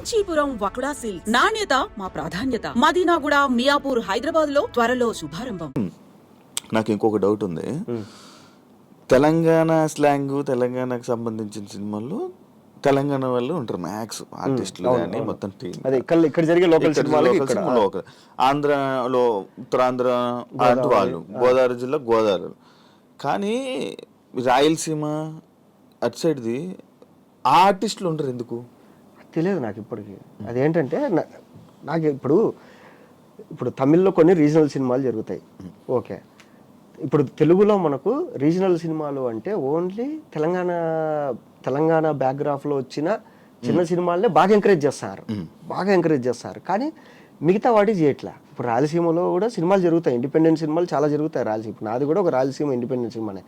Kanchipuram వకుడా silks నాణ్యత మా ప్రాధాన్యత. మదీనాగూడ, మియాపూర్, హైదరాబాద్ లో త్వరలో శుభారంభం. నాకు ఇంకొక డౌట్ ఉంది. తెలంగాణ స్లాంగ్, తెలంగాణకు సంబంధించిన సినిమాల్లో తెలంగాణ వాళ్ళు ఉంటారు మ్యాక్స్ ఆర్టిస్టులు కానీ మొత్తం టీం. ఇక్కడ జరిగే లోకల్ లోకల్ ఆంధ్రలో ఉత్తరాంధ్ర వాళ్ళు, గోదావరి జిల్లా గోదావరి. కానీ రాయలసీమ అటు సైడ్ది ఆ ఆర్టిస్టులు ఉంటారు ఎందుకు తెలియదు నాకు ఇప్పటికి. అదేంటంటే నాకు ఇప్పుడు తమిళ్లో కొన్ని రీజనల్ సినిమాలు జరుగుతాయి. ఓకే, ఇప్పుడు తెలుగులో మనకు రీజనల్ సినిమాలు అంటే ఓన్లీ తెలంగాణ బ్యాక్గ్రాఫ్లో వచ్చిన చిన్న సినిమాలనే బాగా ఎంకరేజ్ చేస్తారు. కానీ మిగతా వాటి చేయట్లా. ఇప్పుడు రాయలసీమలో కూడా సినిమాలు జరుగుతాయి, ఇండిపెండెంట్ సినిమాలు చాలా జరుగుతాయి రాయలసీమ. ఇప్పుడు నాది కూడా ఒక రాయలసీమ ఇండిపెండెంట్ సినిమానే.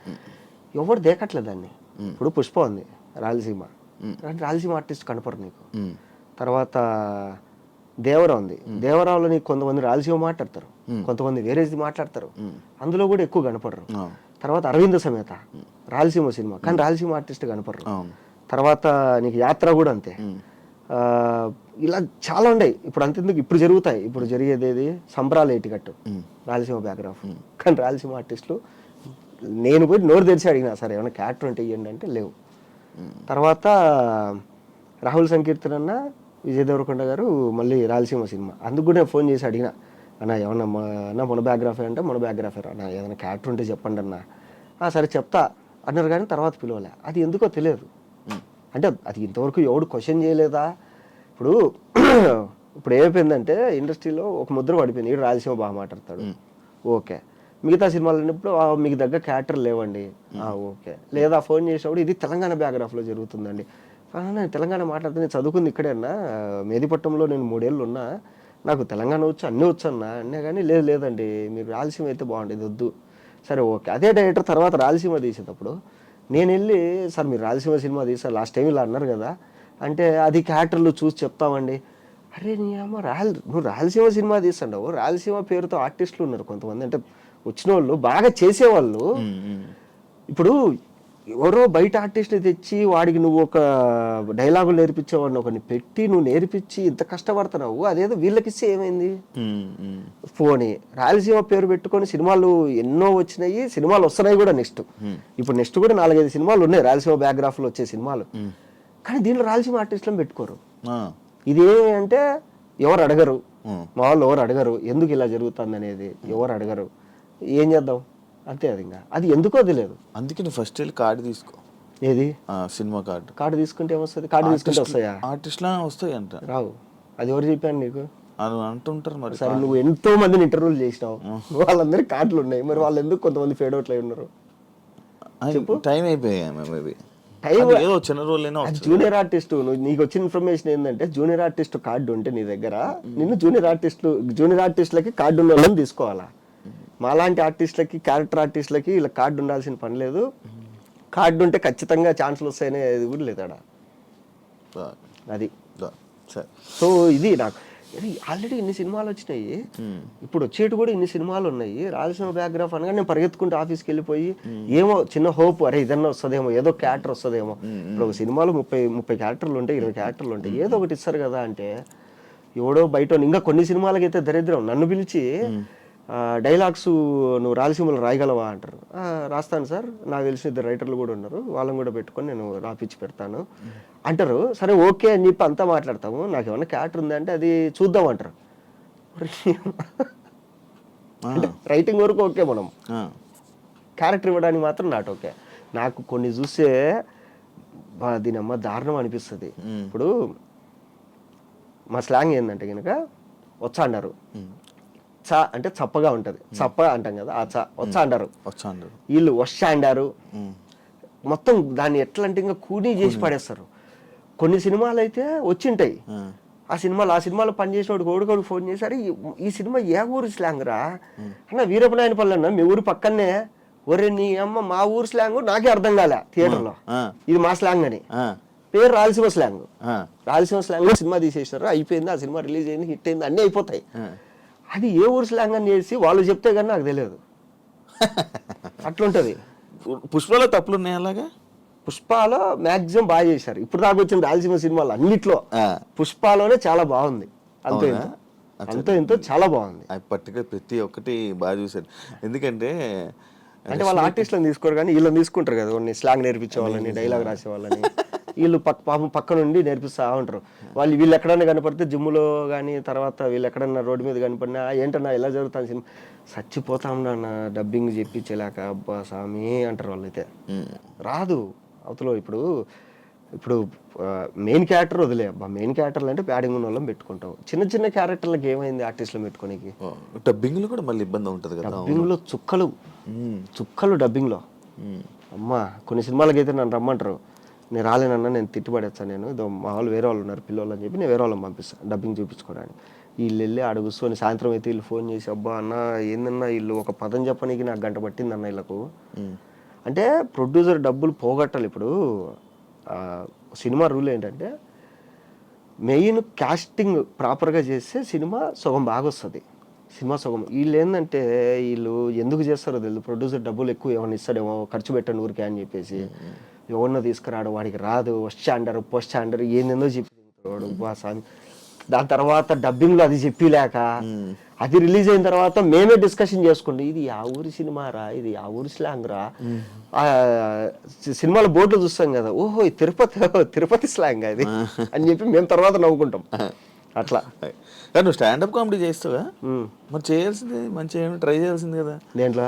ఎవరు దేకట్లేదు దాన్ని. ఇప్పుడు పుష్ప ఉంది రాయలసీమ, రాయలసీమ ఆర్టిస్ట్ కనపరు నీకు. తర్వాత దేవరా ఉంది, దేవరాలో నీకు కొంతమంది రాయలసీమ మాట్లాడతారు, కొంతమంది వేరేది మాట్లాడతారు, అందులో కూడా ఎక్కువ కనపడరు. తర్వాత అరవింద సమేత రాయలసీమ సినిమా, కానీ రాయలసీమ ఆర్టిస్ట్ కనపడరు. తర్వాత నీకు యాత్ర కూడా అంతే. ఇలా చాలా ఉన్నాయి. ఇప్పుడు అంతెందుకు ఇప్పుడు జరుగుతాయి. ఇప్పుడు జరిగేది ఏది సంబరాలు ఏటికట్టు రాయలసీమ బ్యాక్గ్రాఫ్, కానీ రాయలసీమ ఆర్టిస్టులు నేను పోయి నోరు తెరిచి అడిగినా సరే ఏమైనా క్యారెక్టర్ అంటే ఇవ్వండి అంటే లేవు. తర్వాత రాహుల్ సంకీర్తన్ అన్న, విజయ్ దేవరకొండ గారు మళ్ళీ రాయలసీమ సినిమా, అందుకు కూడా ఫోన్ చేసి అడిగిన అన్న ఏమన్నా మన బయోగ్రఫీ అంటే మన బయోగ్రఫీ అన్న ఏదైనా క్యారెక్టర్ ఉంటే చెప్పండి అన్న. సరే చెప్తా అన్నారు, కానీ తర్వాత పిలవలే. అది ఎందుకో తెలియదు. అంటే అది ఇంతవరకు ఎవడు క్వశ్చన్ చేయలేదా? ఇప్పుడు ఏమైపోయిందంటే ఇండస్ట్రీలో ఒక ముద్ర పడిపోయింది, వీడు రాయలసీమ బాగా మాట్లాడతాడు, ఓకే. మిగతా సినిమాలు అన్నప్పుడు మీకు దగ్గర క్యారెక్టర్ లేవండి, ఓకే. లేదా ఫోన్ చేసినప్పుడు ఇది తెలంగాణ బ్యాక్గ్రాఫ్లో జరుగుతుందండి, నేను తెలంగాణ మాట్లాడితే నేను చదువుకుంది ఇక్కడే అన్నా, మేదిపట్నంలో నేను 3 ఏళ్ళు ఉన్నా, నాకు తెలంగాణ వచ్చు అన్నీ వచ్చు అన్నా కానీ లేదండి మీరు రాయలసీమ అయితే బాగుండేది వద్దు. సరే ఓకే. అదే డైరెక్టర్ తర్వాత రాయలసీమ తీసేటప్పుడు నేను వెళ్ళి సార్ మీరు రాయలసీమ సినిమా తీసారు లాస్ట్ టైం ఇలా అన్నారు కదా అంటే, అది క్యారెక్టర్లు చూసి చెప్తామండి. అరే నీ అమ్మ నువ్వు రాయలసీమ సినిమా తీస్తుండవు, రాయలసీమ పేరుతో ఆర్టిస్టులు ఉన్నారు కొంతమంది, అంటే వచ్చిన వాళ్ళు బాగా చేసేవాళ్ళు. ఇప్పుడు ఎవరో బయట ఆర్టిస్ట్ని తెచ్చి వాడికి నువ్వు ఒక డైలాగులు నేర్పించేవాడిని ఒకరిని పెట్టి నువ్వు నేర్పించి ఇంత కష్టపడుతున్నావు, అదేదో వీళ్ళకిస్తే ఏమైంది? పోనీ రాయలసీమ పేరు పెట్టుకొని సినిమాలు ఎన్నో వచ్చినాయి, సినిమాలు వస్తున్నాయి కూడా. ఇప్పుడు నెక్స్ట్ కూడా 4-5 సినిమాలు ఉన్నాయి రాయలసీమ బ్యాక్గ్రాఫ్లో వచ్చే సినిమాలు, కానీ దీనిలో రాయలసీమ ఆర్టిస్టులను పెట్టుకోరు. ఇదేమి అంటే ఎవరు అడగరు, మా వాళ్ళు ఎవరు అడగరు ఎందుకు ఇలా జరుగుతుంది అనేది, ఎవరు అడగరు. ఏం చేద్దాం అంతే. అది ఇంకా అది ఎందుకో తెలియదు. అందుకే నువ్వు ఫస్ట్ వెళ్ళి కార్డు తీసుకో. ఏది? సినిమా కార్డు తీసుకుంటే ఏమొస్తుంది? కార్డు తీసుకుంటే వస్తాయా? ఆర్టిస్ట్లా వస్తాయి అంట. రావు. అది ఎవరు చెప్పాను నీకు? అంటుంటారు మరి. సరే నువ్వు ఎంతో మందిని ఇంటర్వ్యూలు చేసినావు, వాళ్ళందరికీ కార్డులు ఉన్నాయి, మరి వాళ్ళు ఎందుకు కొంతమంది ఫేడ్ అవుట్లు అయి ఉన్నారు? చెప్పు. టైం అయిపోయాయి. జూనియర్ ఆర్టిస్ట్ నీకు వచ్చిన ఇన్ఫర్మేషన్ ఏంటంటే జూనియర్ ఆర్టిస్ట్ కార్డు ఉంటే నీ దగ్గర నిన్ను జూనియర్ ఆర్టిస్టులకి కార్డు ఉన్న వాళ్ళని తీసుకోవాలా. మాలాంటి ఆర్టిస్టులకి క్యారెక్టర్ ఆర్టిస్టులకి ఇలా కార్డు ఉండాల్సిన పని లేదు. కార్డు ఉంటే ఖచ్చితంగా ఛాన్సులు వస్తాయనేది కూడా లేదా అది. సో ఇది నాకు ఆల్రెడీ ఇన్ని సినిమాలు వచ్చినాయి, ఇప్పుడు వచ్చేటి కూడా ఇన్ని సినిమాలు ఉన్నాయి. రాయలసీమ బ్యాక్గ్రాఫ్ అనగా నేను పరిగెత్తుకుంటూ ఆఫీస్కి వెళ్ళిపోయి ఏమో చిన్న హోప్, అరే ఇదన్నా వస్తుందేమో, ఏదో క్యారెక్టర్ వస్తుందేమో. ఇప్పుడు ఒక సినిమాలో 30 క్యారెక్టర్లు ఉంటాయి, 20 క్యారెక్టర్లు ఉంటాయి, ఏదో ఒకటి ఇస్తారు కదా అంటే ఎవడో బయట. ఇంకా కొన్ని సినిమాలకి అయితే దరిద్రం, నన్ను పిలిచి డైలాగ్స్ నువ్వు రాయలసీమలో రాయగలవా అంటారు. రాస్తాను సార్, నాకు తెలిసిన 2 రైటర్లు కూడా ఉన్నారు, వాళ్ళని కూడా పెట్టుకొని నేను రాపిచ్చి పెడతాను అంటారు. సరే ఓకే అని చెప్పి అంతా మాట్లాడతాము, నాకు ఏమన్నా క్యారెక్టర్ ఉందంటే అది చూద్దాం అంటారు. రైటింగ్ వరకు ఓకే, మనం క్యారెక్టర్ ఇవ్వడానికి మాత్రం నాట్ ఓకే. నాకు కొన్ని చూస్తే దీని అమ్మ దారుణం అనిపిస్తుంది. ఇప్పుడు మా స్లాంగ్ ఏంటంటే కనుక వచ్చా అన్నారు, చ అంటే చప్పగా ఉంటది, చప్ప అంటాం కదా, ఆ చ వచ్చా అంటారు, వీళ్ళు వచ్చా అంటారు. మొత్తం దాన్ని ఎట్లా అంటే ఇంకా కూనీ చేసి పడేస్తారు. కొన్ని సినిమాలు అయితే వచ్చింటాయి, ఆ సినిమాలో పనిచేసిన వాడు ఫోన్ చేశారు, ఈ సినిమా ఏ ఊరు స్లాంగ్ రా అన్న, వీరపనాయనపల్లి అన్న మీ ఊరు పక్కనే. ఒరే నీ అమ్మ మా ఊరు స్లాంగ్ నాకే అర్థం కాలే థియేటర్లో, ఇది మా స్లాంగ్ అని. పేరు Rayalaseema slang. Rayalaseema slang cinema తీసేసారు, అయిపోయింది, ఆ సినిమా రిలీజ్ అయింది, హిట్ అయింది, అన్నీ అయిపోతాయి. అది ఏ ఊరు స్లాంగ్ అని చేసి వాళ్ళు చెప్తే కానీ నాకు తెలియదు. అట్లుంటది. పుష్పలో తప్పులు ఉన్నాయి అలాగా. పుష్పలో మాక్సిమం బాగా చేశారు. ఇప్పుడు దాకా వచ్చిన రాయలసీమ సినిమాలు అన్నిట్లో పుష్పలోనే చాలా బాగుంది. అంతో ఎంతో చాలా బాగుంది. పర్టికులర్ ప్రతి ఒక్కటి బాగా చూశాను. ఎందుకంటే అంటే వాళ్ళ ఆర్టిస్టులను తీసుకోరు కానీ వీళ్ళని తీసుకుంటారు కదా, కొన్ని స్లాంగ్ నేర్పించే వాళ్ళని, డైలాగ్ రాసే వాళ్ళని. వీళ్ళు పాపం పక్క నుండి నేర్పిస్తూ ఉంటారు. వీళ్ళు ఎక్కడైనా కనపడితే జిమ్లో కానీ, తర్వాత వీళ్ళు ఎక్కడన్నా రోడ్డు మీద కనపడినా ఏంటన్నా ఇలా జరుగుతాను సినిమా, చచ్చిపోతాం నాన్న డబ్బింగ్ చెప్పించలేక, అబ్బా స్వామి అంటారు వాళ్ళైతే. రాదు అవతల. ఇప్పుడు మెయిన్ క్యారెక్టర్ వదిలే, అబ్బా మెయిన్ క్యారెక్టర్లు అంటే ప్యాడింగ్ ఉన్న వాళ్ళని పెట్టుకుంటాం. చిన్న చిన్న క్యారెక్టర్లకు ఏమైంది ఆర్టిస్టులు పెట్టుకోనికి? డబ్బింగ్లో కూడా మళ్ళీ ఇబ్బంది ఉంటుంది కదా. డబ్బింగ్లో చుక్కలు డబ్బింగ్లో. అమ్మా కొన్ని సినిమాలకి అయితే నన్ను రమ్మంటారు, నేను రాలేనన్నా, నేను తిట్టుబడేస్తాను, నేను ఇదో మా వాళ్ళు వేరే వాళ్ళు ఉన్నారు పిల్లలు అని చెప్పి నేను వేరే వాళ్ళని పంపిస్తాను డబ్బింగ్ చూపించుకోవడానికి. వీళ్ళు వెళ్ళి ఆడ కూర్చొని సాయంత్రం అయితే వీళ్ళు ఫోన్ చేసి, అబ్బా అన్న ఏందన్నా వీళ్ళు ఒక పదం చెప్పడానికి నాకు గంట పట్టింది అన్న వీళ్ళకు. అంటే ప్రొడ్యూసర్ డబ్బులు పోగొట్టాలి. ఇప్పుడు సినిమా రూల్ ఏంటంటే మెయిన్ కాస్టింగ్ ప్రాపర్గా చేస్తే సినిమా సగం బాగా వస్తుంది. సినిమా సగం వీళ్ళు ఏంటంటే వీళ్ళు ఎందుకు చేస్తారో తెలియదు. ప్రొడ్యూసర్ డబ్బులు ఎక్కువ ఏమైనా ఇస్తాడేమో, ఖర్చు పెట్టండి ఊరికే అని చెప్పేసి ఎవరినో తీసుకురాడు, వాడికి రాదు, వస్టాండరు పోస్టాండరు ఏందేందో చెప్పి వాడు. దాని తర్వాత డబ్బింగ్లో అది చెప్పిలేక అది రిలీజ్ అయిన తర్వాత మేమే డిస్కషన్ చేసుకుంటాం, ఇది ఆ ఊరి సినిమా రా, ఇది ఆ ఊరి స్లాంగ్ రా. సినిమాల బోర్డులో చూస్తాం కదా, ఓహో తిరుపతి స్లాంగ్ అది అని చెప్పి మేము తర్వాత నవ్వుకుంటాం. అట్లా నువ్వు స్టాండప్ కామెడీ చేస్తావా? మరి చేయాల్సింది, మంచిగా ట్రై చేయాల్సింది కదా దేంట్లో.